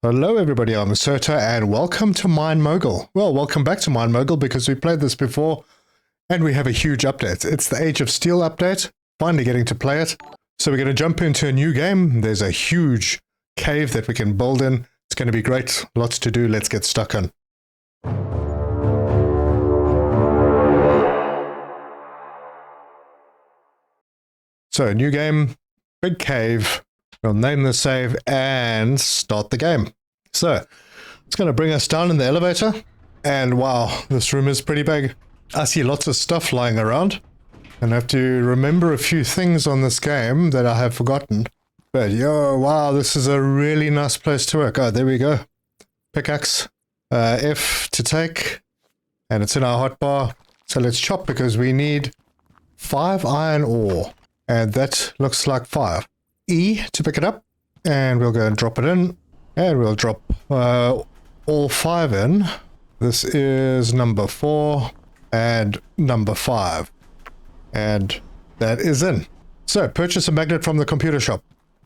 Hello everybody, I'm Serta and welcome to MineMogul. Well, welcome back to MineMogul because we played this before and we have a huge update. It's the Age of Steel update, finally getting to play it. So we're going to jump into a new game. There's a huge cave that we can build in. It's going to be great, lots to do, let's get stuck in. So new game, big cave. We'll name the save and start the game. So, it's going to bring us down in the elevator. And wow, this room is pretty big. I see lots of stuff lying around. And I have to remember a few things on this game that I have forgotten. But yo, wow, this is a really nice place to work. Oh, there we go. Pickaxe. F to take. And it's in our hotbar. So let's chop because we need 5 iron ore. And that looks like 5. E to pick it up, and we'll go and drop it in, and we'll drop all 5 in. This is number 4 and number 5, and that is in. So purchase a magnet from the computer shop.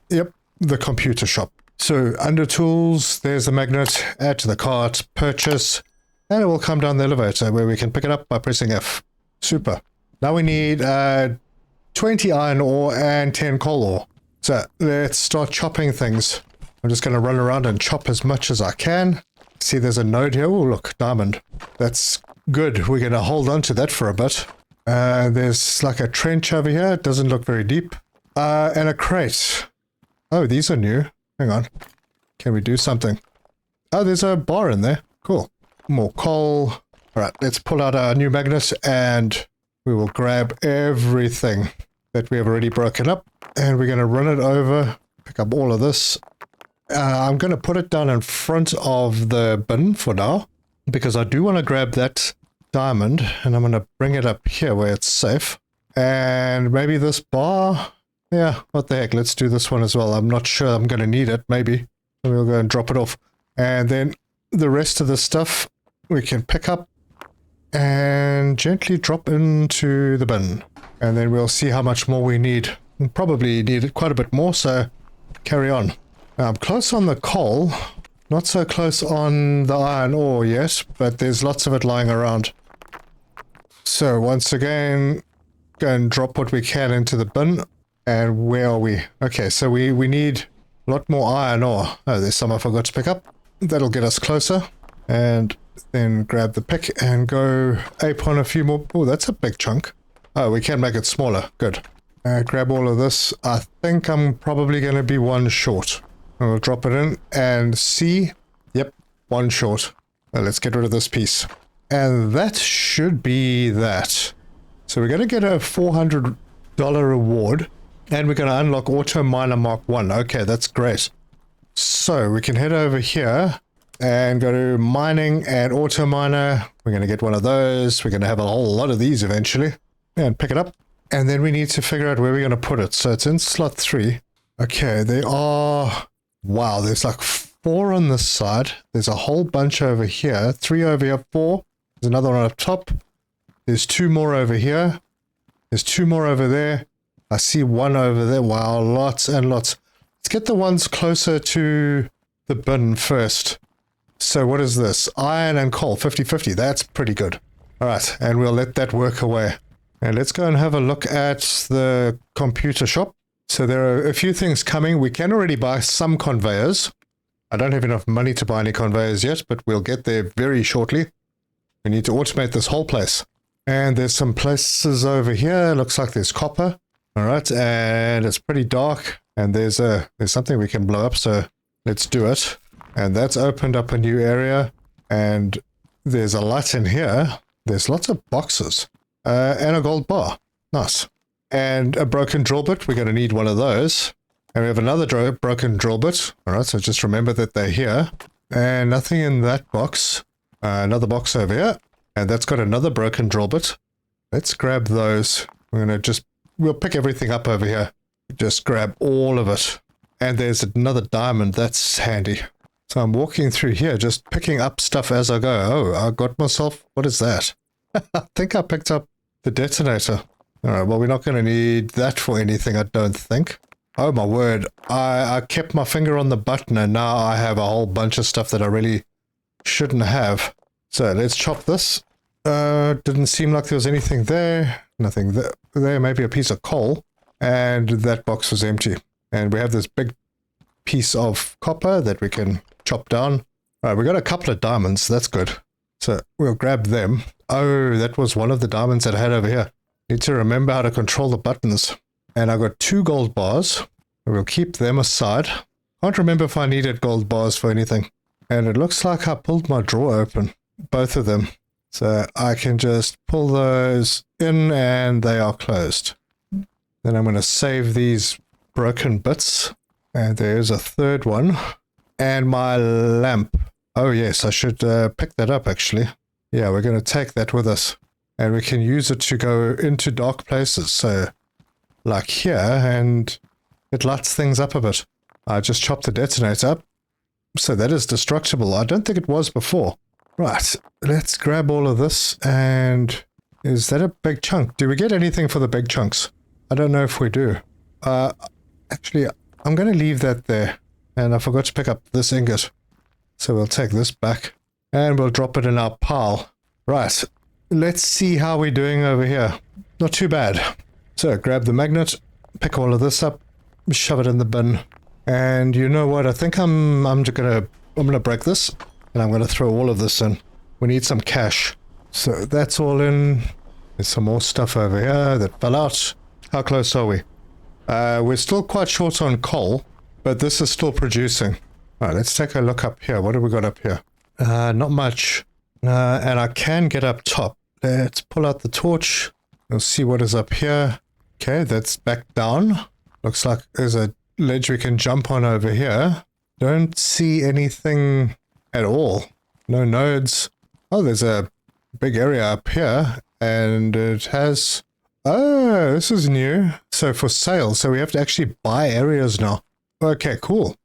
Yep, the computer shop. So under tools, there's the magnet, add to the cart, purchase, and it will come down the elevator where we can pick it up by pressing F. Super. Now we need 20 iron ore and 10 coal ore. So let's start chopping things. I'm just going to run around and chop as much as I can. See, there's a node here. Oh, look, diamond. That's good. We're going to hold on to that for a bit. There's like a trench over here. It doesn't look very deep. And a crate. Oh, these are new. Hang on. Can we do something? Oh, there's a bar in there. Cool. More coal. All right, let's pull out our new magnet and we will grab everything that we have already broken up. And we're going to run it over, pick up all of this. I'm going to put it down in front of the bin for now, because I do want to grab that diamond, and I'm going to bring it up here where it's safe. And maybe this bar. Yeah, what the heck, let's do this one as well. I'm not sure I'm going to need it, maybe. We'll go and drop it off. And then the rest of the stuff we can pick up and gently drop into the bin. And then we'll see how much more we need. We'll probably need quite a bit more, so carry on. Now, I'm close on the coal, not so close on the iron ore yet, but there's lots of it lying around. So once again, go and drop what we can into the bin. And where are we? Okay, so we need a lot more iron ore. Oh, there's some I forgot to pick up. That'll get us closer. And then grab the pick and go ape on a few more. Oh, that's a big chunk. Oh, we can make it smaller. Good. Grab all of this. I think I'm probably going to be 1 short. We'll drop it in and see. Yep, 1 short. Well, let's get rid of this piece. And that should be that. So we're going to get a $400 reward. And we're going to unlock Auto Miner Mark 1. Okay, that's great. So we can head over here and go to mining and auto miner. We're going to get one of those. We're going to have a whole lot of these eventually. And pick it up. And then we need to figure out where we're going to put it. So it's in slot 3. Okay, they are... Wow, there's like 4 on this side. There's a whole bunch over here. 3 over here, 4. There's another one up top. There's 2 more over here. There's 2 more over there. I see 1 over there. Wow, lots and lots. Let's get the ones closer to the bin first. So what is this? Iron and coal, 50-50. That's pretty good. All right, and we'll let that work away. And let's go and have a look at the computer shop. So there are a few things coming. We can already buy some conveyors. I don't have enough money to buy any conveyors yet, but we'll get there very shortly. We need to automate this whole place. And there's some places over here. Looks like there's copper. All right, and it's pretty dark. And there's something we can blow up, so let's do it. And that's opened up a new area. And there's a light in here. There's lots of boxes. And a gold bar. Nice. And a broken drill bit. We're going to need one of those. And we have another broken drill bit. Alright, so just remember that they're here. And nothing in that box. Another box over here. And that's got another broken drill bit. Let's grab those. We'll pick everything up over here. Just grab all of it. And there's another diamond. That's handy. So I'm walking through here, just picking up stuff as I go. Oh, I got myself... What is that? I think I picked up the detonator. Alright, well, we're not going to need that for anything, I don't think. Oh my word. I kept my finger on the button and now I have a whole bunch of stuff that I really shouldn't have. So let's chop this. Didn't seem like there was anything there. Nothing there. Maybe a piece of coal. And that box was empty. And we have this big piece of copper that we can chop down. Alright, we got a couple of diamonds. That's good. So we'll grab them. Oh, that was one of the diamonds that I had over here. Need to remember how to control the buttons. And I got 2 gold bars. We'll keep them aside. Can't remember if I needed gold bars for anything. And it looks like I pulled my drawer open. Both of them. So I can just pull those in and they are closed. Then I'm going to save these broken bits. And there's a third one. And my lamp. Oh yes, I should pick that up actually. Yeah, we're going to take that with us. And we can use it to go into dark places. So like here, and it lights things up a bit. I just chopped the detonator up. So that is destructible. I don't think it was before. Right, let's grab all of this. And is that a big chunk? Do we get anything for the big chunks? I don't know if we do. Actually, I'm going to leave that there. And I forgot to pick up this ingot. So we'll take this back. And we'll drop it in our pile. Right, let's see how we're doing over here. Not too bad. So grab the magnet, pick all of this up, shove it in the bin. And you know what? I think I'm gonna break this. And I'm gonna throw all of this in. We need some cash. So that's all in. There's some more stuff over here that fell out. How close are we? We're still quite short on coal, but this is still producing. Alright, let's take a look up here. What have we got up here? Not much. And I can get up top. Let's pull out the torch. We'll see what is up here. Okay, that's back down. Looks like there's a ledge we can jump on over here. Don't see anything at all. No nodes. Oh, there's a big area up here. And it has... Oh, this is new. So for sale. So we have to actually buy areas now. Okay, cool.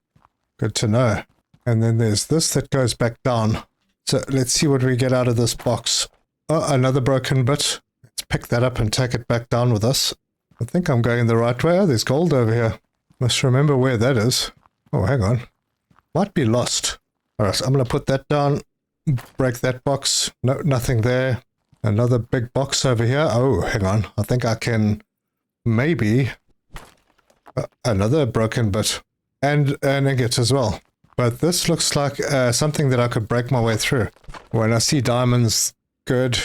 Good to know. And then there's this that goes back down. So let's see what we get out of this box. Oh, another broken bit. Let's pick that up and take it back down with us. I think I'm going the right way. Oh, there's gold over here. Must remember where that is. Oh, hang on. Might be lost. Alright, I'm going to put that down. Break that box. No, nothing there. Another big box over here. Oh, hang on. I think I can maybe... another broken bit. And an ingot as well. But this looks like something that I could break my way through. When I see diamonds, good.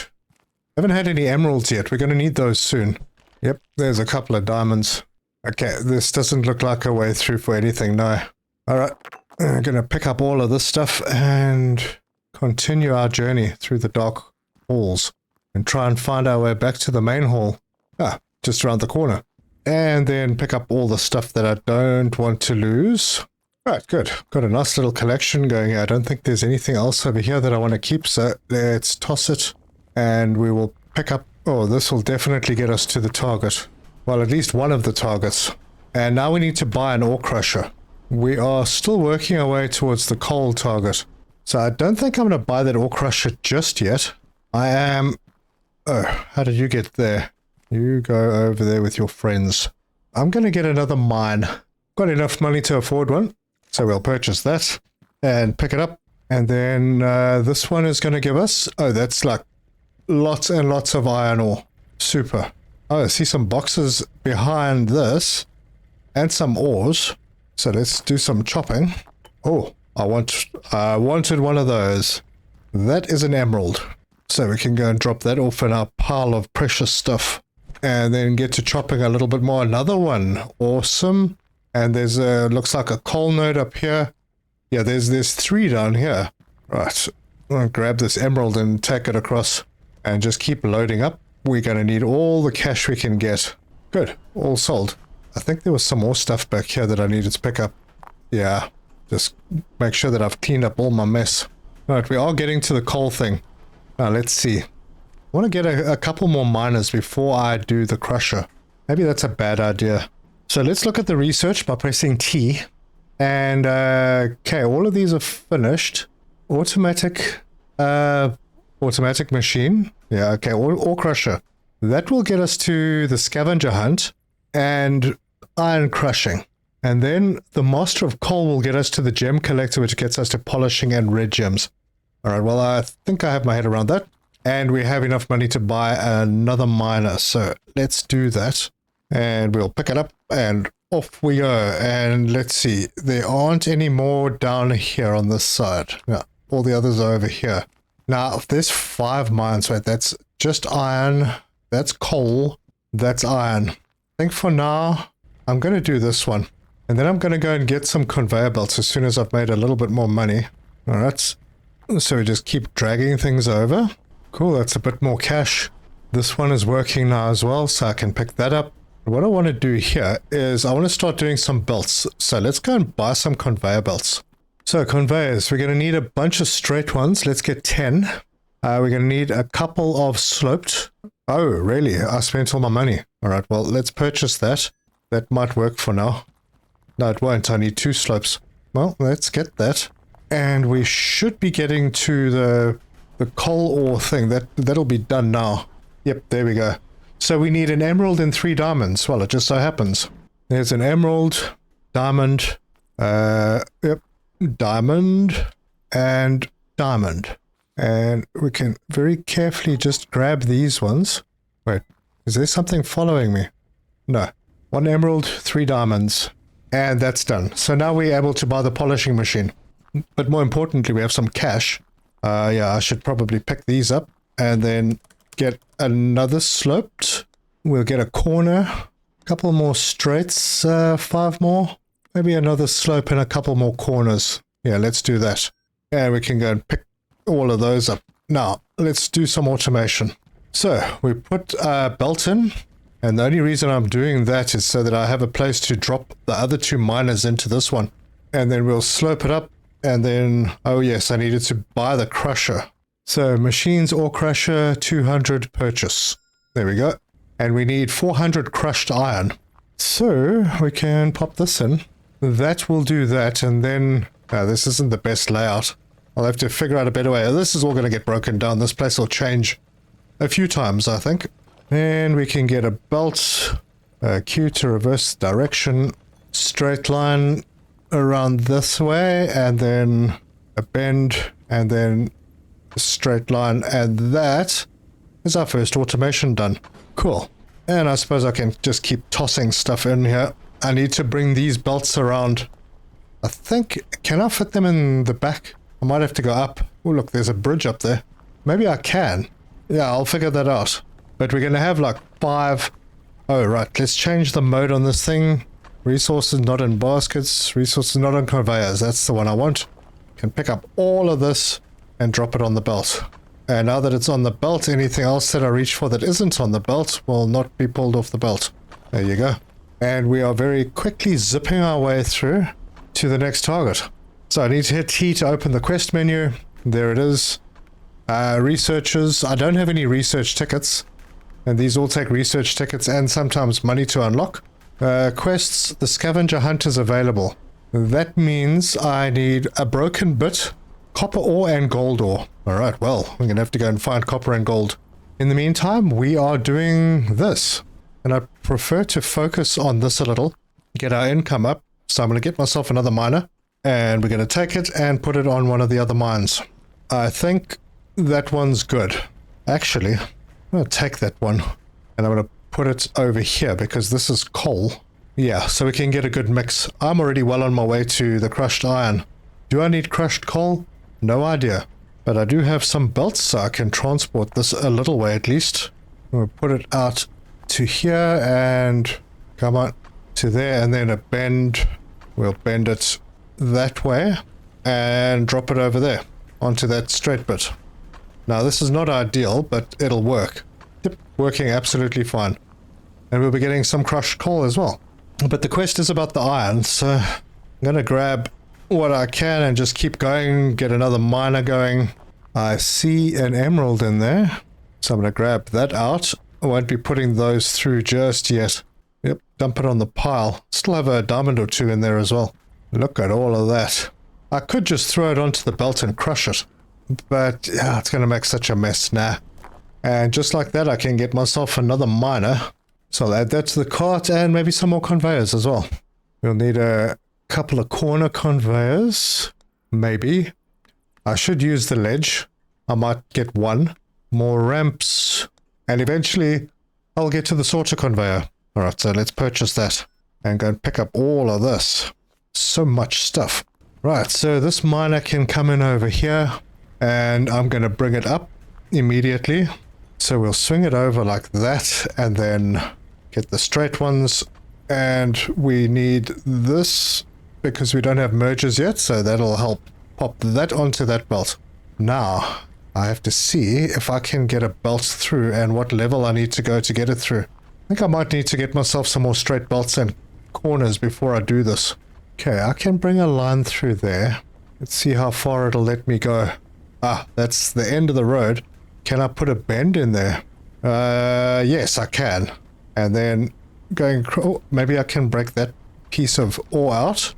Haven't had any emeralds yet. We're going to need those soon. Yep, there's a couple of diamonds. Okay, this doesn't look like a way through for anything, no. Alright, I'm going to pick up all of this stuff and continue our journey through the dark halls. And try and find our way back to the main hall. Ah, just around the corner. And then pick up all the stuff that I don't want to lose. Right, good. Got a nice little collection going here. I don't think there's anything else over here that I want to keep, so let's toss it. And we will pick up... Oh, this will definitely get us to the target. Well, at least one of the targets. And now we need to buy an ore crusher. We are still working our way towards the coal target. So I don't think I'm going to buy that ore crusher just yet. I am... Oh, how did you get there? You go over there with your friends. I'm going to get another mine. Got enough money to afford one. So we'll purchase that and pick it up. And then this one is going to give us... Oh, that's like lots and lots of iron ore. Super. Oh, I see some boxes behind this. And some ores. So let's do some chopping. Oh, I wanted one of those. That is an emerald. So we can go and drop that off in our pile of precious stuff. And then get to chopping a little bit more. Another one. Awesome. And there's a, looks like a coal node up here. Yeah, there's 3 down here. Right. I'm going to grab this emerald and take it across. And just keep loading up. We're going to need all the cash we can get. Good. All sold. I think there was some more stuff back here that I needed to pick up. Yeah. Just make sure that I've cleaned up all my mess. Right, we are getting to the coal thing. Now, let's see. I want to get a couple more miners before I do the crusher. Maybe that's a bad idea. So let's look at the research by pressing T. And, okay, all of these are finished. Automatic machine. Yeah, okay, ore crusher. That will get us to the scavenger hunt and iron crushing. And then the Master of Coal will get us to the gem collector, which gets us to polishing and red gems. All right, well, I think I have my head around that. And we have enough money to buy another miner. So let's do that. And we'll pick it up and off we go. And let's see, there aren't any more down here on this side. No, all the others are over here. Now, if there's 5 mines, right, that's just iron, that's coal, that's iron. I think for now, I'm going to do this one. And then I'm going to go and get some conveyor belts as soon as I've made a little bit more money. All right, so we just keep dragging things over. Cool, that's a bit more cash. This one is working now as well, so I can pick that up. What I want to do here is I want to start doing some belts. So let's go and buy some conveyor belts. So conveyors, we're going to need a bunch of straight ones. Let's get 10. We're going to need a couple of sloped. Oh, really? I spent all my money. All right, well, let's purchase that. That might work for now. No, it won't. I need 2 slopes. Well, let's get that. And we should be getting to the coal ore thing. That'll be done now. Yep, there we go. So we need an emerald and 3 diamonds. Well, it just so happens. There's an emerald, diamond, yep, diamond, and diamond. And we can very carefully just grab these ones. Wait, is there something following me? No. 1 emerald, 3 diamonds. And that's done. So now we're able to buy the polishing machine. But more importantly, we have some cash. Yeah, I should probably pick these up and then get another sloped. We'll get a corner, a couple more straights, 5 more, maybe another slope and a couple more corners. Yeah, let's do that. And we can go and pick all of those up. Now, let's do some automation. So we put a belt in, and the only reason I'm doing that is so that I have a place to drop the other 2 miners into this one. And then we'll slope it up. And then, oh yes, I needed to buy the crusher. So machines ore crusher, 200 purchase. There we go. And we need 400 crushed iron. So we can pop this in. That will do that. And then, this isn't the best layout. I'll have to figure out a better way. This is all going to get broken down. This place will change a few times, I think. And we can get a belt, Q to reverse direction, straight line around this way, and then a bend, and then a straight line, and that is our first automation done. Cool. And I suppose I can just keep tossing stuff in here. I need to bring these belts around. I think, can I fit them in the back? I might have to go up. Oh, look, there's a bridge up there. Maybe I can. Yeah, I'll figure that out. But we're going to have like 5. Oh, right. Let's change the mode on this thing. Resources not in baskets, resources not on conveyors. That's the one I want. Can pick up all of this and drop it on the belt. And now that it's on the belt, anything else that I reach for that isn't on the belt will not be pulled off the belt. There you go. And we are very quickly zipping our way through to the next target. So I need to hit T to open the quest menu. There it is. Researchers. I don't have any research tickets. And these all take research tickets and sometimes money to unlock. Quests, the scavenger hunt is available. That means I need a broken bit, copper ore and gold ore. Alright, well, we're going to have to go and find copper and gold. In the meantime, we are doing this. And I prefer to focus on this a little, get our income up. So I'm going to get myself another miner, and we're going to take it and put it on one of the other mines. I think that one's good. Actually, I'm going to take that one, and I'm going to put it over here because this is coal. Yeah, so we can get a good mix. I'm already well on my way to the crushed iron. Do I need crushed coal? No idea. But I do have some belts, so I can transport this a little way at least. We'll put it out to here and come on to there, and then a bend. We'll bend it that way and drop it over there onto that straight bit. Now this is not ideal, but it'll work. Yep, working absolutely fine. And we'll be getting some crushed coal as well. But the quest is about the iron, so I'm going to grab what I can and just keep going, get another miner going. I see an emerald in there, so I'm going to grab that out. I won't be putting those through just yet. Yep, dump it on the pile. Still have a diamond or 2 in there as well. Look at all of that. I could just throw it onto the belt and crush it, but yeah, it's going to make such a mess now. And just like that, I can get myself another miner. So I'll add that to the cart and maybe some more conveyors as well. We'll need a couple of corner conveyors, maybe. I should use the ledge. I might get one. More ramps. And eventually, I'll get to the sorter conveyor. Alright, so let's purchase that. And go and pick up all of this. So much stuff. Right, so this miner can come in over here. And I'm going to bring it up immediately. So we'll swing it over like that. And then get the straight ones. And we need this because we don't have mergers yet. So that'll help pop that onto that belt. Now, I have to see if I can get a belt through and what level I need to go to get it through. I think I might need to get myself some more straight belts and corners before I do this. Okay, I can bring a line through there. Let's see how far it'll let me go. Ah, that's the end of the road. Can I put a bend in there? Yes, I can. And then going... Oh, maybe I can break that piece of ore out.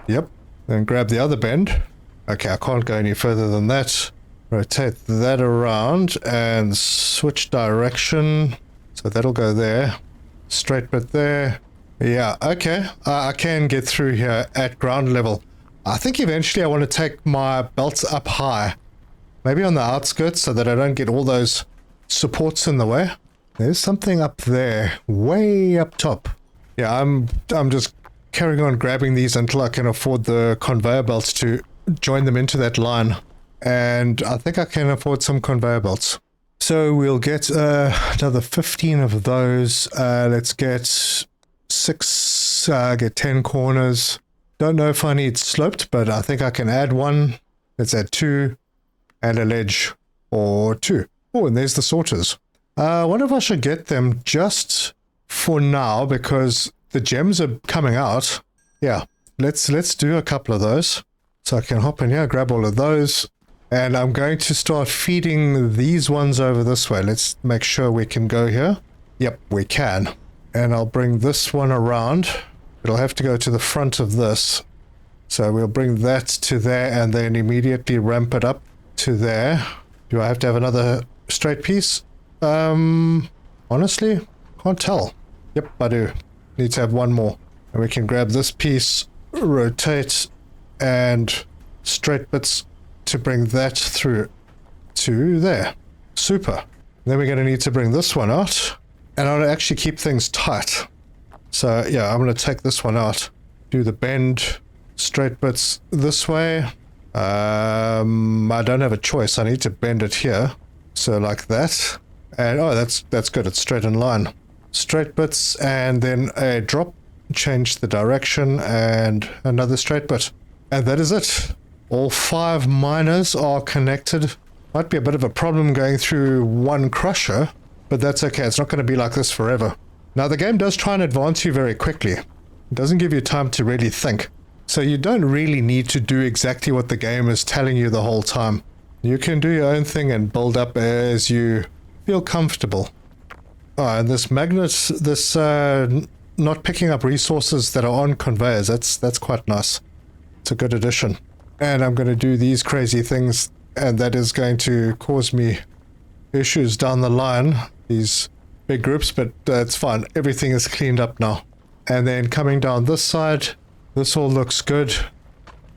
Yep. Then grab the other bend. Okay, I can't go any further than that. Rotate that around and switch direction. So that'll go there. Straight bit there. Yeah, okay. I can get through here at ground level. I think eventually I want to take my belts up high. Maybe on the outskirts so that I don't get all those supports in the way. There's something up there, way up top. Yeah, I'm just carrying on grabbing these until I can afford the conveyor belts to join them into that line. And I think I can afford some conveyor belts. So we'll get another 15 of those. Let's get 6, get 10 corners. Don't know if I need sloped, but I think I can add one. Let's add 2 and a ledge or 2. Oh, and there's the sorters. I wonder if I should get them just for now because the gems are coming out. Yeah, let's do a couple of those. So I can hop in here, grab all of those. And I'm going to start feeding these ones over this way. Let's make sure we can go here. Yep, we can. And I'll bring this one around. It'll have to go to the front of this. So we'll bring that to there and then immediately ramp it up to there. Do I have to have another straight piece? Honestly, can't tell. Yep, I do. Need to have one more. And we can grab this piece, rotate, and straight bits to bring that through to there. Super. Then we're going to need to bring this one out. And I want to actually keep things tight. So yeah, I'm going to take this one out. Do the bend, straight bits this way. I don't have a choice. I need to bend it here. So like that. And oh, that's good. It's straight in line. Straight bits and then a drop. Change the direction and another straight bit. And that is it. All 5 miners are connected. Might be a bit of a problem going through one crusher, but that's okay. It's not going to be like this forever. Now, the game does try and advance you very quickly. It doesn't give you time to really think. So you don't really need to do exactly what the game is telling you the whole time. You can do your own thing and build up as you feel comfortable. Oh, and this magnet, this not picking up resources that are on conveyors, that's quite nice. It's a good addition. And I'm going to do these crazy things, and that is going to cause me issues down the line, these big groups, but it's fine. Everything is cleaned up now. And then coming down this side, this all looks good.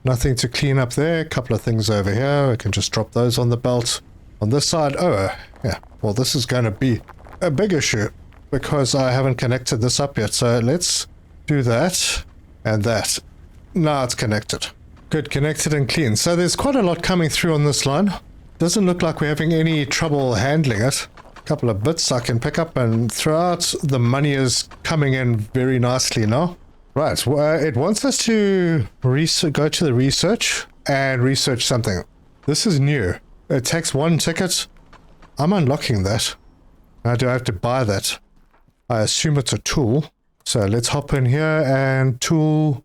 Nothing to clean up there. A couple of things over here. I can just drop those on the belt. On this side, oh, yeah. Well, this is going to be a big issue because I haven't connected this up yet. So let's do that and that. Now it's connected. Good, connected and clean. So there's quite a lot coming through on this line. Doesn't look like we're having any trouble handling it. A couple of bits I can pick up and throw out. The money is coming in very nicely now. Right, it wants us to go to the research and research something. This is new. It takes 1 ticket. I'm unlocking that. Now do I have to buy that? I assume it's a tool. So let's hop in here and tool.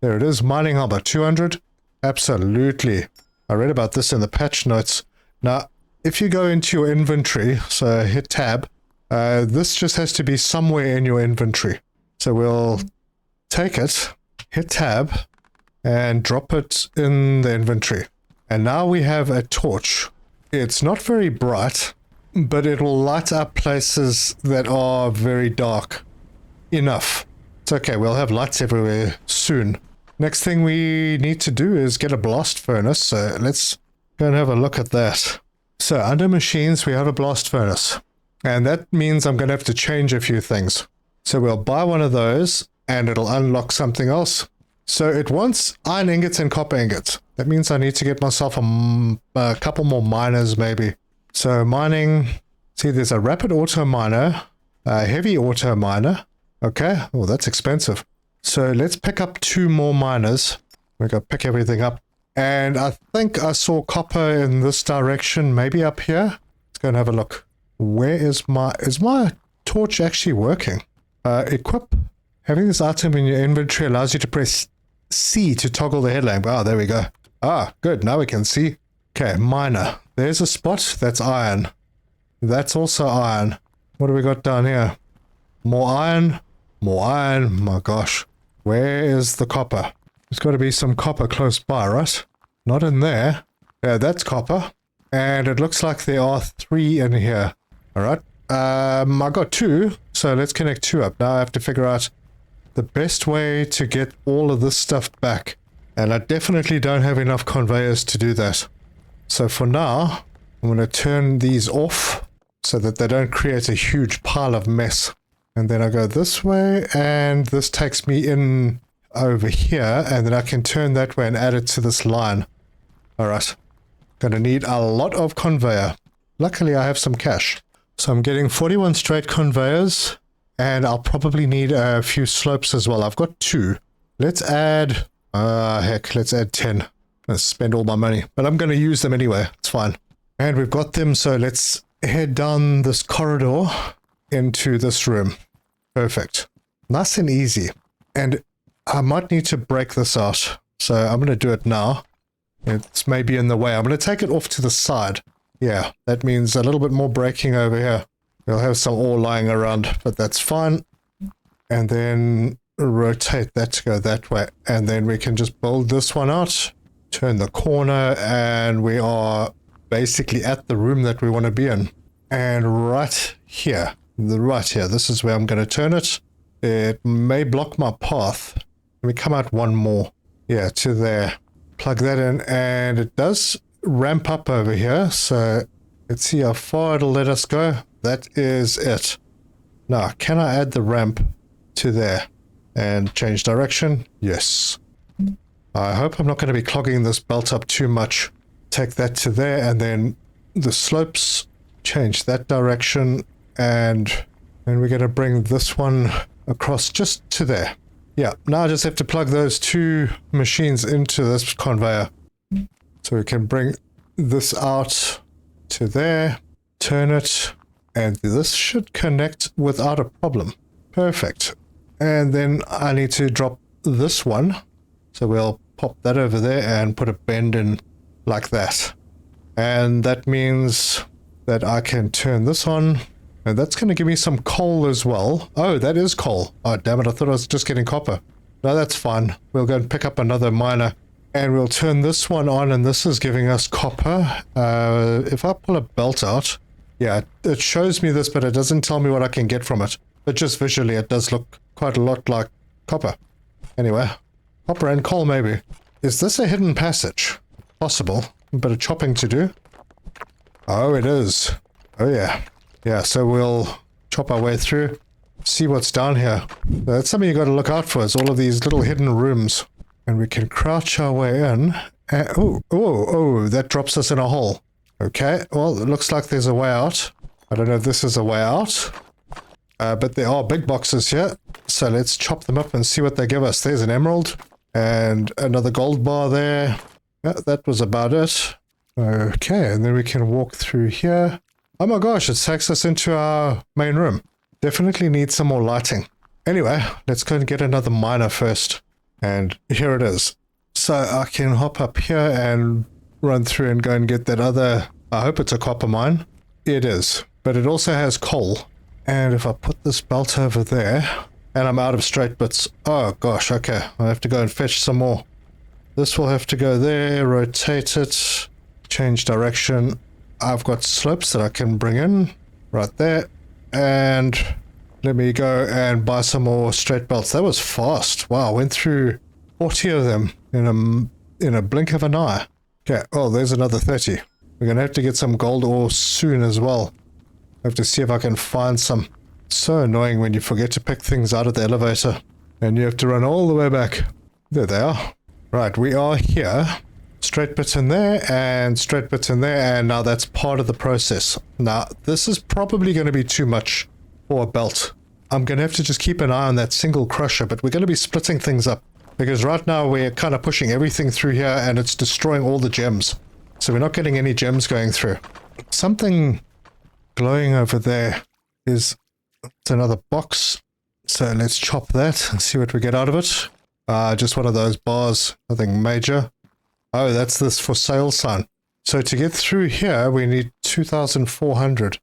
There it is, mining harbor, 200. Absolutely. I read about this in the patch notes. Now, if you go into your inventory, so hit tab, this just has to be somewhere in your inventory. So we'll take it, hit tab, and drop it in the inventory. And now we have a torch. It's not very bright, but it will light up places that are very dark enough. It's okay, we'll have lights everywhere soon. Next thing we need to do is get a blast furnace, so let's go and have a look at that. So under machines, we have a blast furnace. And that means I'm going to have to change a few things. So we'll buy one of those, and it'll unlock something else. So it wants iron ingots and copper ingots. That means I need to get myself a couple more miners maybe. So mining, see there's a rapid auto miner, a heavy auto miner. Okay, well that's expensive. So let's pick up 2 more miners. We're going to pick everything up. And I think I saw copper in this direction, maybe up here. Let's go and have a look. Where is my torch actually working? Equip. Having this item in your inventory allows you to press C to toggle the headlamp. Ah, there we go. Ah, good. Now we can see. Okay, miner. There's a spot. That's iron. That's also iron. What do we got down here? More iron. More iron. My gosh. Where is the copper? There's got to be some copper close by, right? Not in there. Yeah, that's copper. And it looks like there are 3 in here. Alright. I got 2. So let's connect 2 up. Now I have to figure out the best way to get all of this stuff back. And I definitely don't have enough conveyors to do that. So for now, I'm going to turn these off so that they don't create a huge pile of mess. And then I go this way, and this takes me in over here, and then I can turn that way and add it to this line. Alright. Gonna need a lot of conveyor. Luckily I have some cash. So I'm getting 41 straight conveyors, and I'll probably need a few slopes as well. I've got 2. Let's add... let's add 10. Let's spend all my money. But I'm going to use them anyway. It's fine. And we've got them, so let's head down this corridor into this room. Perfect. Nice and easy. And I might need to break this out. So I'm going to do it now. It's maybe in the way. I'm going to take it off to the side. Yeah, that means a little bit more breaking over here. We'll have some ore lying around, but that's fine. And then rotate that to go that way. And then we can just build this one out. Turn the corner, and we are basically at the room that we want to be in. And right here, this is where I'm going to turn it. It may block my path. Let me come out one more. Yeah, to there. Plug that in, and it does ramp up over here. So let's see how far it'll let us go. That is it. Now, can I add the ramp to there and change direction? Yes. I hope I'm not going to be clogging this belt up too much. Take that to there, and then the slopes, change that direction, and then we're going to bring this one across just to there. Yeah, now I just have to plug those 2 machines into this conveyor. So we can bring this out to there, turn it, and this should connect without a problem. Perfect. And then I need to drop this one. So we'll pop that over there and put a bend in like that. And that means that I can turn this on. And that's going to give me some coal as well. Oh, that is coal. Oh, damn it. I thought I was just getting copper. No, that's fine. We'll go and pick up another miner. And we'll turn this one on, and this is giving us copper. If I pull a belt out, yeah, it shows me this, but it doesn't tell me what I can get from it. But just visually, it does look quite a lot like copper. Anyway, copper and coal maybe. Is this a hidden passage? Possible. A bit of chopping to do. Oh, it is. Oh, yeah. Yeah, so we'll chop our way through, see what's down here. That's something you got to look out for, is all of these little hidden rooms. And we can crouch our way in. Oh, that drops us in a hole. Okay, well, it looks like there's a way out. I don't know if this is a way out. But there are big boxes here. So let's chop them up and see what they give us. There's an emerald. And another gold bar there. Yeah, that was about it. Okay, and then we can walk through here. Oh my gosh, it takes us into our main room. Definitely need some more lighting. Anyway, let's go and get another miner first. And here it is. So I can hop up here and run through and go and get that other... I hope it's a copper mine. It is. But it also has coal. And if I put this belt over there... And I'm out of straight bits. Oh gosh, okay. I have to go and fetch some more. This will have to go there, rotate it, change direction. I've got slopes that I can bring in right there. And Let me go and buy some more straight belts. That was fast. Wow, went through 40 of them in a blink of an eye. Okay, oh, there's another 30. We're going to have to get some gold ore soon as well. I have to see if I can find some. It's so annoying when you forget to pick things out of the elevator and you have to run all the way back. There they are. Right, we are here. Straight bits in there and straight bits in there, and now that's part of the process. Now, this is probably going to be too much for a belt. I'm going to have to just keep an eye on that single crusher, but we're going to be splitting things up. Because right now we're kind of pushing everything through here and it's destroying all the gems. So we're not getting any gems going through. Something glowing over there is it's another box. So let's chop that and see what we get out of it. Just one of those bars, nothing major. Oh, that's this for sale sign. So to get through here, we need 2,400.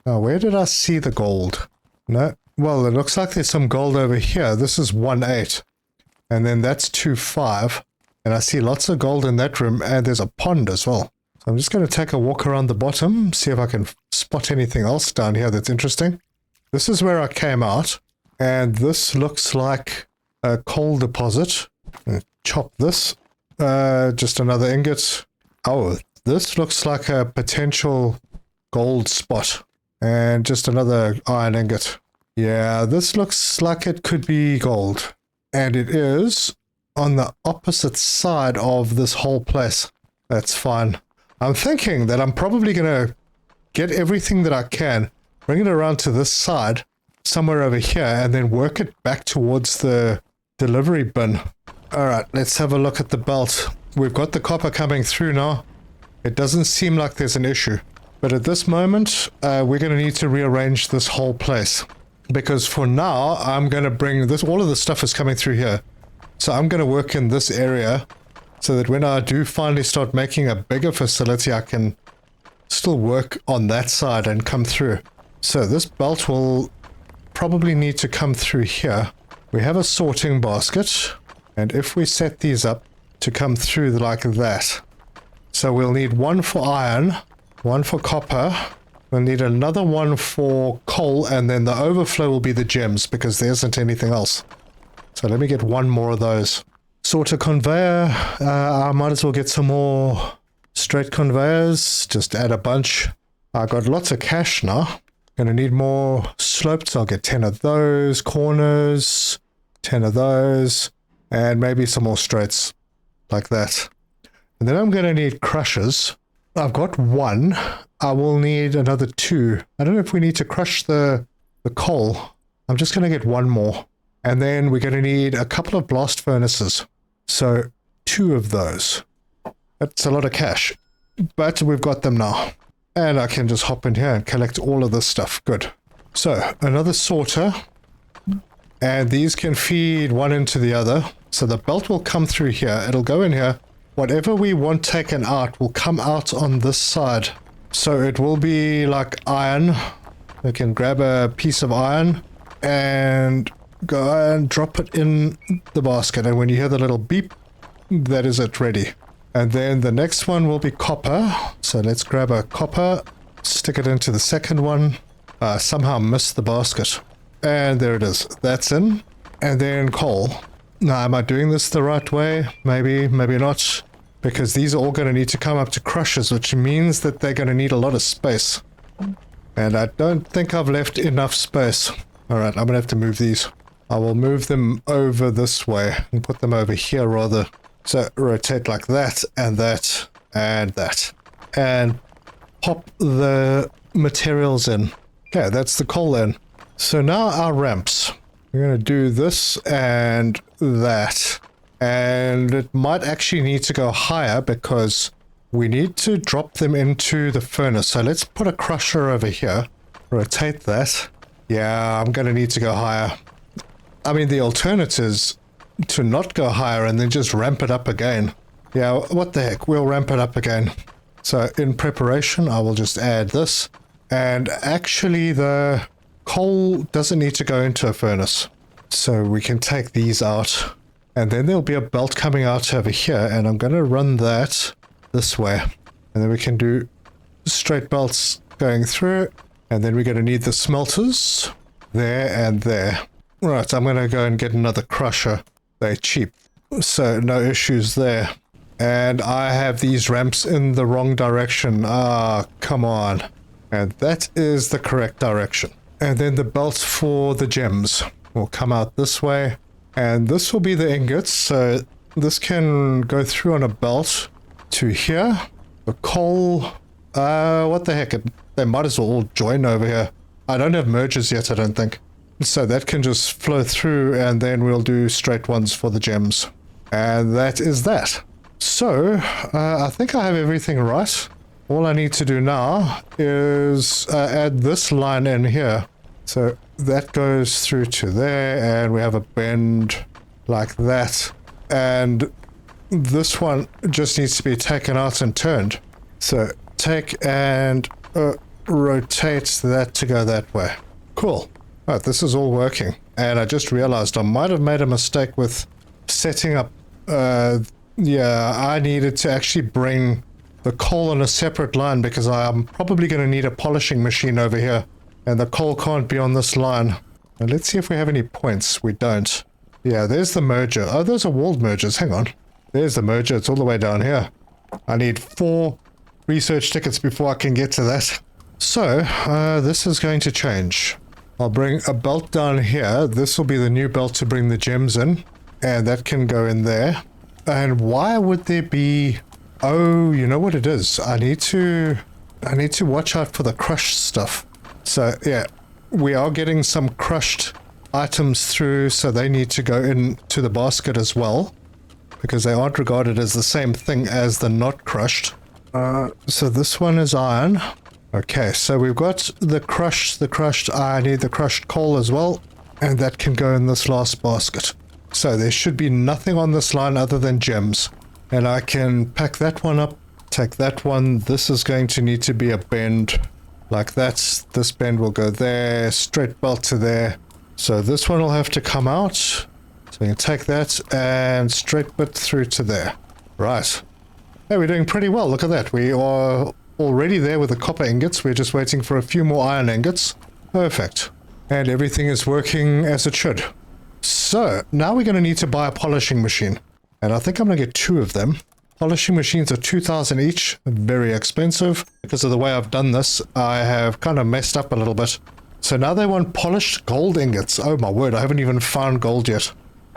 Now, where did I see the gold? No. Well, it looks like there's some gold over here. This is 1.8. And then that's 2.5. And I see lots of gold in that room, and there's a pond as well. So I'm just going to take a walk around the bottom, see if I can spot anything else down here that's interesting. This is where I came out, and this looks like a coal deposit. Chop this. Just another ingot. Oh, this looks like a potential gold spot. And just another iron ingot. Yeah, this looks like it could be gold. And it is on the opposite side of this whole place. That's fine. I'm thinking that I'm probably going to get everything that I can, bring it around to this side, somewhere over here, and then work it back towards the delivery bin. Alright, let's have a look at the belt. We've got the copper coming through now. It doesn't seem like there's an issue. But at this moment, we're going to need to rearrange this whole place. Because for now, I'm going to bring this, all of the stuff is coming through here. So I'm going to work in this area so that when I do finally start making a bigger facility, I can still work on that side and come through. So this belt will probably need to come through here. We have a sorting basket, and if we set these up to come through like that. So we'll need one for iron, one for copper. We'll need another one for coal, and then the overflow will be the gems because there isn't anything else. So let me get one more of those. Sorter conveyor. I might as well get some more straight conveyors. Just add a bunch. I got lots of cash now. Gonna need more slopes. I'll get 10 of those. Corners. 10 of those. And maybe some more straights. Like that. And then I'm gonna need crushers. I've got one. I will need another 2. I don't know if we need to crush the coal. I'm just going to get one more. And then we're going to need a couple of blast furnaces. So 2 of those. That's a lot of cash. But we've got them now. And I can just hop in here and collect all of this stuff. Good. So another sorter. And these can feed one into the other. So the belt will come through here. It'll go in here. Whatever we want taken out will come out on this side. So it will be like iron. We can grab a piece of iron and go and drop it in the basket. And when you hear the little beep, that is it ready. And then the next one will be copper. So let's grab a copper, stick it into the second one. Somehow missed the basket. And there it is. That's in. And then coal. Now, am I doing this the right way? Maybe, maybe not. Because these are all going to need to come up to crushers, which means that they're going to need a lot of space. And I don't think I've left enough space. Alright, I'm going to have to move these. I will move them over this way and put them over here rather. So rotate like that, and that, and that. And pop the materials in. Okay, that's the coal in. So now our ramps. We're going to do this and that. And it might actually need to go higher because we need to drop them into the furnace. So let's put a crusher over here. Rotate that. Yeah, I'm going to need to go higher. I mean, the alternative is to not go higher and then just ramp it up again. Yeah, what the heck? We'll ramp it up again. So in preparation, I will just add this. And actually, the coal doesn't need to go into a furnace. So we can take these out. And then there'll be a belt coming out over here, and I'm going to run that this way. And then we can do straight belts going through. And then we're going to need the smelters. there and there. Right, I'm going to go and get another crusher. They're cheap, so no issues there. And I have these ramps in the wrong direction. Ah, come on. And that is the correct direction. And then the belt for the gems will come out this way. And this will be the ingots, so this can go through on a belt to here. The coal, what the heck, they might as well all join over here. I don't have mergers yet, I don't think. So that can just flow through, and then we'll do straight ones for the gems. And that is that. So, I think I have everything right. All I need to do now is add this line in here. So that goes through to there, and we have a bend like that. And this one just needs to be taken out and turned. So take and rotate that to go that way. Cool. Right, this is all working. And I just realized I might have made a mistake with setting up... yeah, I needed to actually bring the coal on a separate line because I'm probably going to need a polishing machine over here. And the coal can't be on this line. And let's see if we have any points. We don't. Yeah, there's the merger. Oh, those are walled mergers. Hang on. There's the merger. It's all the way down here. I need 4 research tickets before I can get to that. So, this is going to change. I'll bring a belt down here. This will be the new belt to bring the gems in. And that can go in there. And why would there be... Oh, you know what it is? I need to watch out for the crushed stuff. So, yeah, we are getting some crushed items through, so they need to go into the basket as well, because they aren't regarded as the same thing as the not crushed. So this one is iron. Okay, so we've got the crushed iron, I need the crushed coal as well, and that can go in this last basket. So there should be nothing on this line other than gems. And I can pack that one up, take that one. This is going to need to be a bend. Like that. This bend will go there, straight belt to there. So this one will have to come out. So we can take that and straight bit through to there. Right. Hey, we're doing pretty well. Look at that. We are already there with the copper ingots. We're just waiting for a few more iron ingots. Perfect. And everything is working as it should. So now we're going to need to buy a polishing machine. And I think I'm going to get 2 of them. Polishing machines are 2,000 each, very expensive. Because of the way I've done this, I have kind of messed up a little bit. So now they want polished gold ingots. Oh my word, I haven't even found gold yet.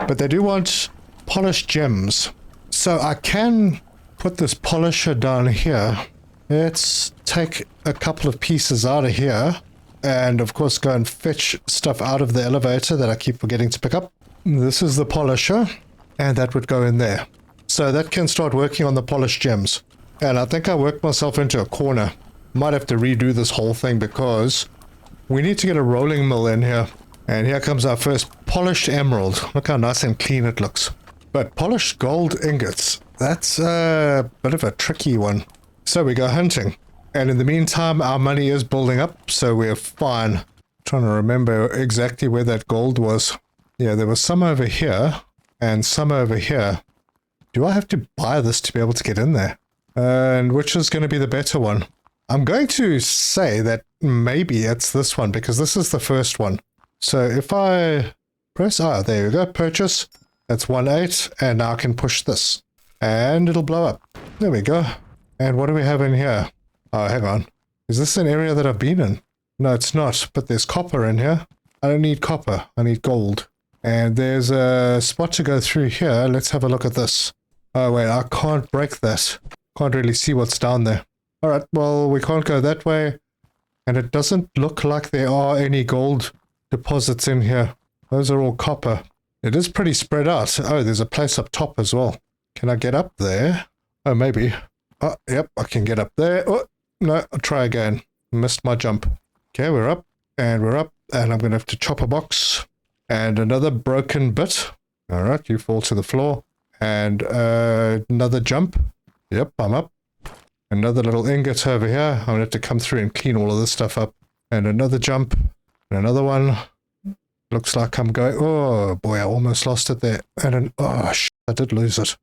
But they do want polished gems. So I can put this polisher down here. Let's take a couple of pieces out of here. And of course go and fetch stuff out of the elevator that I keep forgetting to pick up. This is the polisher. And that would go in there. So that can start working on the polished gems. And I think I worked myself into a corner. Might have to redo this whole thing because we need to get a rolling mill in here. And here comes our first polished emerald. Look how nice and clean it looks. But polished gold ingots, that's a bit of a tricky one. So we go hunting. And in the meantime, our money is building up, so we're fine. I'm trying to remember exactly where that gold was. Yeah, there was some over here and some over here. Do I have to buy this to be able to get in there? And which is going to be the better one? I'm going to say that maybe it's this one because this is the first one. So if I press, there you go, purchase. That's 1.8 and now I can push this. And it'll blow up. There we go. And what do we have in here? Oh, hang on. Is this an area that I've been in? No, it's not, but there's copper in here. I don't need copper, I need gold. And there's a spot to go through here. Let's have a look at this. Oh wait, I can't break that. Can't really see what's down there. Alright, well, we can't go that way. And it doesn't look like there are any gold deposits in here. Those are all copper. It is pretty spread out. Oh, there's a place up top as well. Can I get up there? Oh, maybe. Oh, yep, I can get up there. Oh, no, I'll try again. Missed my jump. Okay, we're up. And we're up. And I'm going to have to chop a box. And another broken bit. Alright, you fall to the floor. And another jump. Yep, I'm up. Another little ingot over here. I'm going to have to come through and clean all of this stuff up. And another jump. And another one. Looks like I'm going... Oh, boy, I almost lost it there. And oh, shit, I did lose it.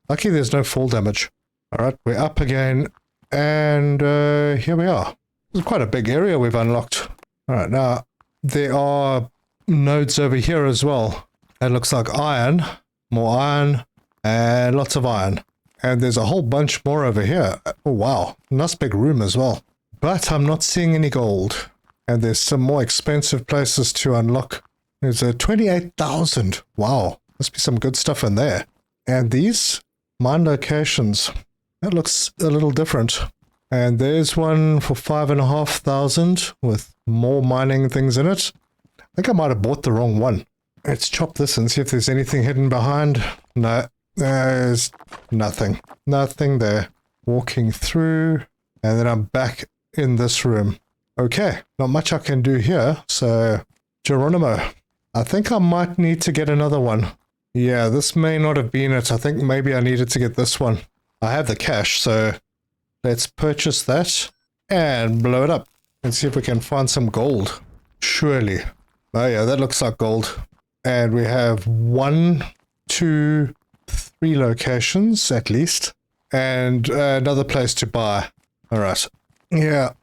Lucky there's no fall damage. Alright, we're up again. And here we are. This is quite a big area we've unlocked. Alright, now, there are nodes over here as well. It looks like iron, more iron, and lots of iron. And there's a whole bunch more over here. Oh, wow. Nice big room as well. But I'm not seeing any gold. And there's some more expensive places to unlock. There's a 28,000. Wow. Must be some good stuff in there. And these mine locations, that looks a little different. And there's one for 5,500 with more mining things in it. I think I might have bought the wrong one. Let's chop this and see if there's anything hidden behind. No, there's nothing. Nothing there. Walking through, and then I'm back in this room. Okay, not much I can do here, so Geronimo, I think I might need to get another one. Yeah, this may not have been it. I think maybe I needed to get this one. I have the cash, so let's purchase that and blow it up and see if we can find some gold. Surely. Oh yeah, that looks like gold. And we have 1, 2, 3 locations at least, and another place to buy. All right. Yeah.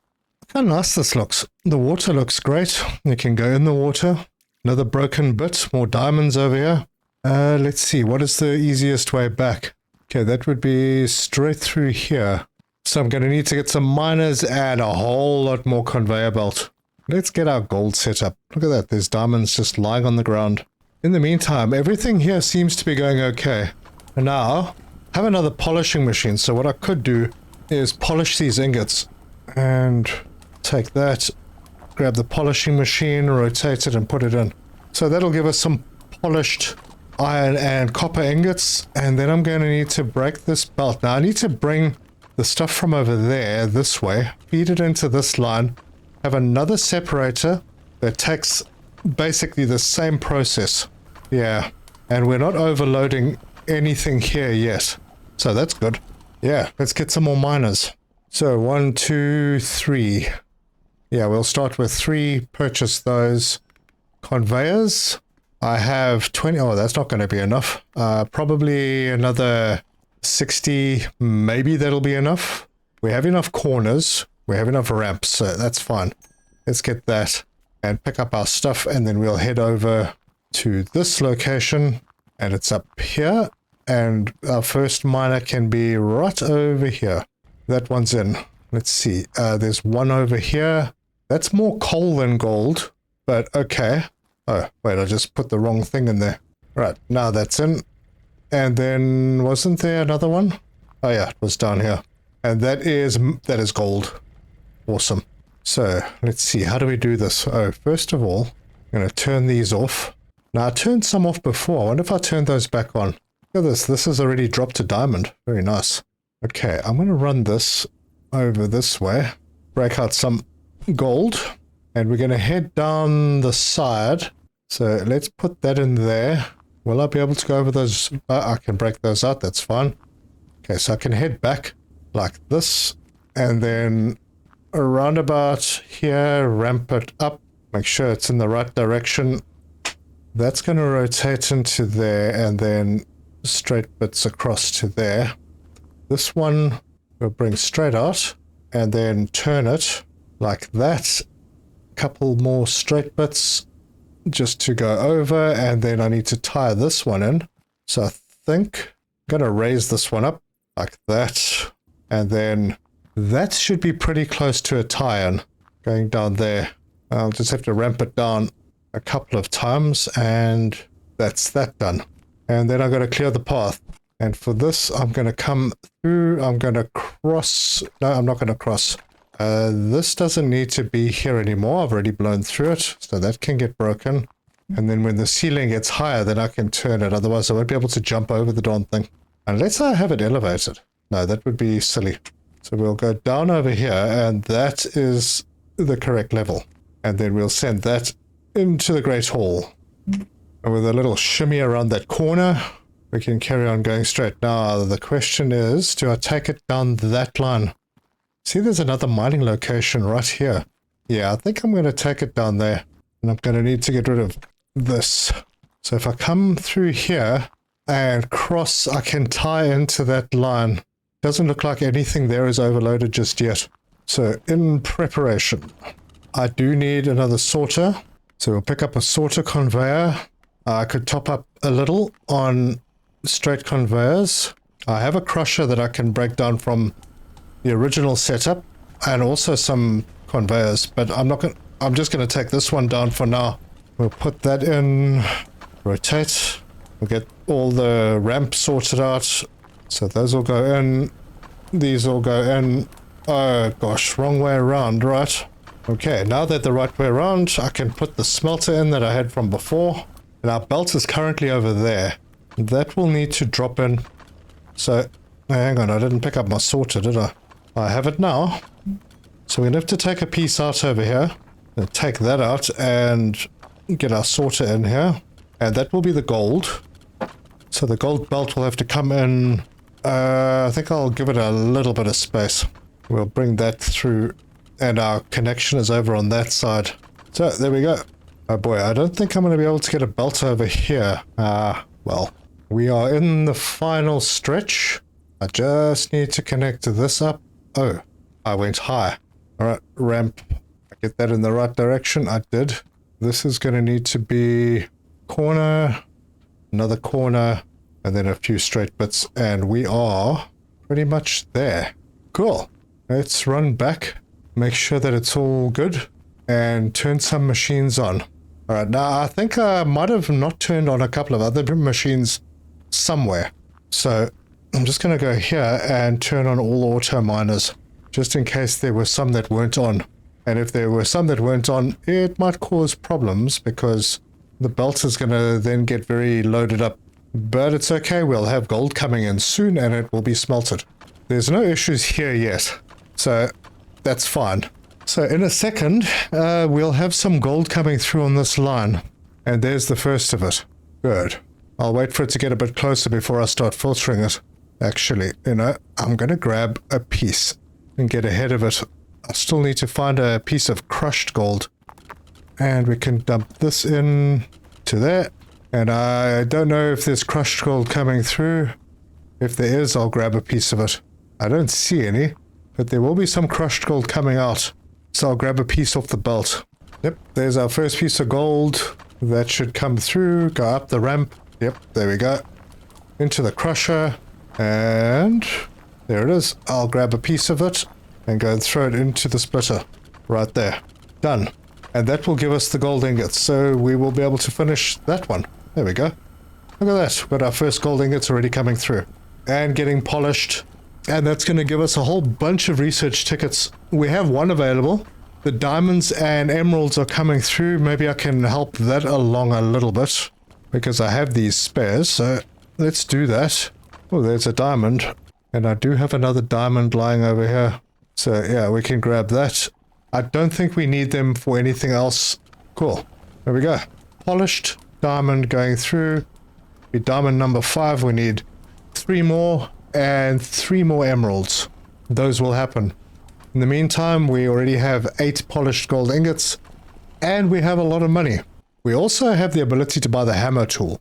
How nice this looks. The water looks great. You can go in the water. Another broken bit. More diamonds over here. Let's see. What is the easiest way back? Okay, that would be straight through here. So I'm going to need to get some miners and a whole lot more conveyor belt. Let's get our gold set up. Look at that. There's diamonds just lying on the ground. In the meantime, everything here seems to be going okay. And now, I have another polishing machine. So what I could do is polish these ingots. And take that, grab the polishing machine, rotate it and put it in. So that'll give us some polished iron and copper ingots. And then I'm going to need to break this belt. Now I need to bring the stuff from over there this way, feed it into this line, have another separator that takes basically the same process. Yeah, and we're not overloading anything here yet. So that's good. Yeah, let's get some more miners. So 1, 2, 3. Yeah, we'll start with 3, purchase those. Conveyors. I have 20. Oh, that's not going to be enough. Probably another 60. Maybe that'll be enough. We have enough corners. We have enough ramps, so that's fine. Let's get that and pick up our stuff, and then we'll head over to this location, and it's up here, and our first miner can be right over here. That one's in. Let's see. There's one over here. That's more coal than gold, but okay. Oh, wait, I just put the wrong thing in there. Right, now that's in. And then, wasn't there another one? Oh yeah, it was down here. And that is gold. Awesome. So, let's see, how do we do this? Oh, first of all, I'm going to turn these off. Now, I turned some off before. I wonder if I turned those back on. Look at this. This has already dropped to diamond. Very nice. Okay, I'm going to run this over this way. Break out some gold. And we're going to head down the side. So, let's put that in there. Will I be able to go over those? I can break those out. That's fine. Okay, so I can head back like this. And then around about here, ramp it up. Make sure it's in the right direction. That's going to rotate into there and then straight bits across to there. This one we'll bring straight out and then turn it like that. A couple more straight bits just to go over, and then I need to tie this one in. So I think I'm going to raise this one up like that, and then that should be pretty close to a tie-in going down there. I'll just have to ramp it down a couple of times, and that's that done. And then I've got to clear the path. And for this, I'm going to come through. I'm going to cross. No, I'm not going to cross. This doesn't need to be here anymore. I've already blown through it, so that can get broken. And then when the ceiling gets higher, then I can turn it. Otherwise, I won't be able to jump over the darn thing. Unless I have it elevated. No, that would be silly. So we'll go down over here, and that is the correct level. And then we'll send that into the Great Hall. And with a little shimmy around that corner, we can carry on going straight. Now, the question is, do I take it down that line? See, there's another mining location right here. Yeah, I think I'm going to take it down there. And I'm going to need to get rid of this. So if I come through here and cross, I can tie into that line. Doesn't look like anything there is overloaded just yet. So in preparation, I do need another sorter. So we'll pick up a sorter conveyor. I could top up a little on straight conveyors. I have a crusher that I can break down from the original setup, and also some conveyors, but I'm just gonna take this one down for now. We'll put that in, rotate. We'll get all the ramps sorted out. So those will go in, these all go in. Oh gosh, wrong way around, right? Okay, now that the right way around, I can put the smelter in that I had from before. And our belt is currently over there. That will need to drop in. So, hang on, I didn't pick up my sorter, did I? I have it now. So we're going to have to take a piece out over here. And take that out and get our sorter in here. And that will be the gold. So the gold belt will have to come in. I think I'll give it a little bit of space. We'll bring that through. And our connection is over on that side. So there we go. Oh boy, I don't think I'm going to be able to get a belt over here. Well, we are in the final stretch. I just need to connect this up. Oh, I went high. Alright, ramp. I get that in the right direction. I did. This is going to need to be corner, another corner, and then a few straight bits. And we are pretty much there. Cool. Let's run back. Make sure that it's all good. And turn some machines on. Alright, now I think I might have not turned on a couple of other machines somewhere. So I'm just going to go here and turn on all auto miners. Just in case there were some that weren't on. And if there were some that weren't on, it might cause problems because the belt is going to then get very loaded up. But it's okay, we'll have gold coming in soon and it will be smelted. There's no issues here yet. So that's fine. So in a second, we'll have some gold coming through on this line. And there's the first of it. Good. I'll wait for it to get a bit closer before I start filtering it. Actually, I'm going to grab a piece and get ahead of it. I still need to find a piece of crushed gold. And we can dump this in to there. And I don't know if there's crushed gold coming through. If there is, I'll grab a piece of it. I don't see any, but there will be some crushed gold coming out. So I'll grab a piece off the belt. Yep, there's our first piece of gold. That should come through, go up the ramp. Yep, there we go. Into the crusher. And there it is. I'll grab a piece of it and go and throw it into the splitter. Right there. Done. And that will give us the gold ingots. So we will be able to finish that one. There we go. Look at that. We've got our first gold ingots already coming through. And getting polished. And that's going to give us a whole bunch of research tickets. We have one available. The diamonds and emeralds are coming through. Maybe I can help that along a little bit. Because I have these spares. So let's do that. Oh, there's a diamond. And I do have another diamond lying over here. So yeah, we can grab that. I don't think we need them for anything else. Cool. There we go. Polished diamond going through. Be diamond number 5. We need 3 more. And 3 more emeralds. Those will happen. In the meantime, we already have 8 polished gold ingots, and we have a lot of money. We also have the ability to buy the hammer tool.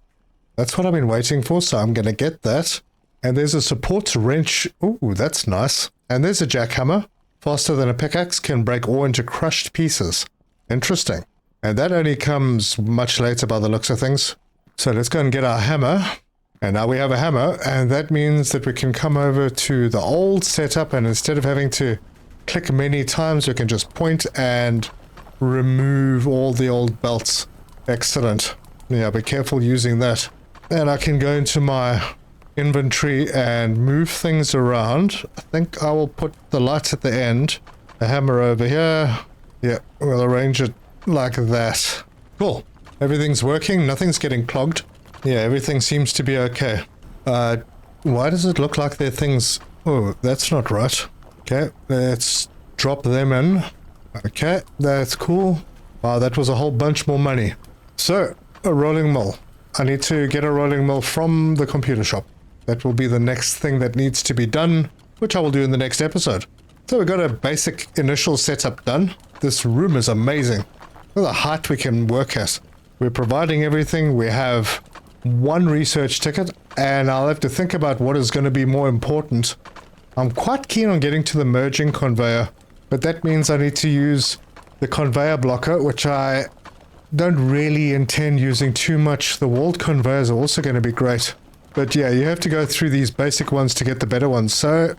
That's what I've been waiting for, so I'm going to get that. And there's a support wrench. Ooh, that's nice. And there's a jackhammer. Faster than a pickaxe, can break ore into crushed pieces. Interesting. And that only comes much later by the looks of things. So let's go and get our hammer. And now we have a hammer, and that means that we can come over to the old setup, and instead of having to click many times, we can just point and remove all the old belts. Excellent. Yeah, be careful using that. And I can go into my inventory and move things around. I think I will put the light at the end. The hammer over here. Yeah, we'll arrange it like that. Cool. Everything's working. Nothing's getting clogged. Yeah, everything seems to be okay. Why does it look like there are things... Oh, that's not right. Okay, let's drop them in. Okay, that's cool. Wow, that was a whole bunch more money. So, a rolling mill. I need to get a rolling mill from the computer shop. That will be the next thing that needs to be done, which I will do in the next episode. So we got a basic initial setup done. This room is amazing. Look at the height we can work at. We're providing everything. We have 1 research ticket, and I'll have to think about what is going to be more important. I'm quite keen on getting to the merging conveyor, but that means I need to use the conveyor blocker, which I don't really intend using too much. The walled conveyors are also going to be great. But yeah, you have to go through these basic ones to get the better ones. So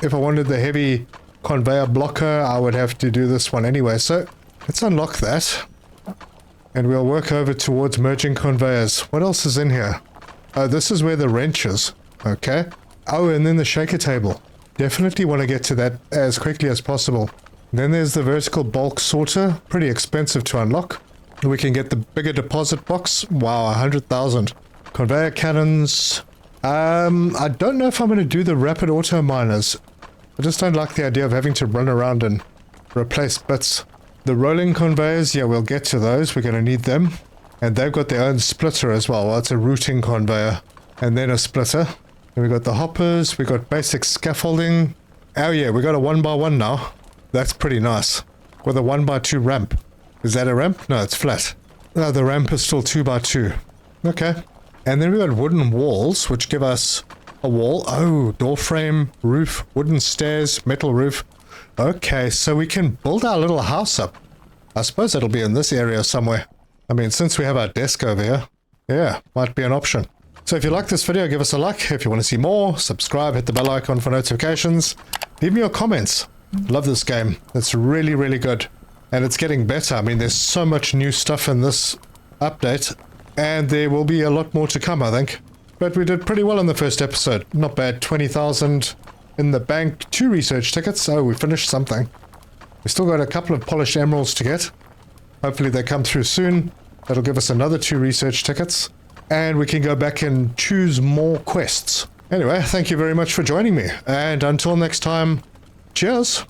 if I wanted the heavy conveyor blocker, I would have to do this one anyway. So let's unlock that. And we'll work over towards merging conveyors. What else is in here? Oh, this is where the wrench is. Okay. Oh, and then the shaker table. Definitely want to get to that as quickly as possible. Then there's the vertical bulk sorter. Pretty expensive to unlock. We can get the bigger deposit box. Wow, 100,000. Conveyor cannons. I don't know if I'm going to do the rapid auto miners. I just don't like the idea of having to run around and replace bits. The rolling conveyors, yeah, we'll get to those. We're going to need them. And they've got their own splitter as well. Well, it's a routing conveyor. And then a splitter. And we got the hoppers. We got basic scaffolding. Oh yeah, we got a 1x1 now. That's pretty nice. With a 1x2 ramp. Is that a ramp? No, it's flat. No, the ramp is still 2x2. Okay. And then we got wooden walls, which give us a wall. Oh, door frame, roof, wooden stairs, metal roof. Okay, so we can build our little house up. I suppose it'll be in this area somewhere. I mean, since we have our desk over here, yeah, might be an option. So if you like this video, give us a like. If you want to see more, subscribe, hit the bell icon for notifications. Leave me your comments. Love this game. It's really, really good. And it's getting better. I mean, there's so much new stuff in this update. And there will be a lot more to come, I think. But we did pretty well in the first episode. Not bad. 20,000 in the bank. 2 research tickets. Oh, we finished something. We still got a couple of polished emeralds to get. Hopefully they come through soon. That'll give us another 2 research tickets. And we can go back and choose more quests. Anyway, thank you very much for joining me. And until next time, cheers.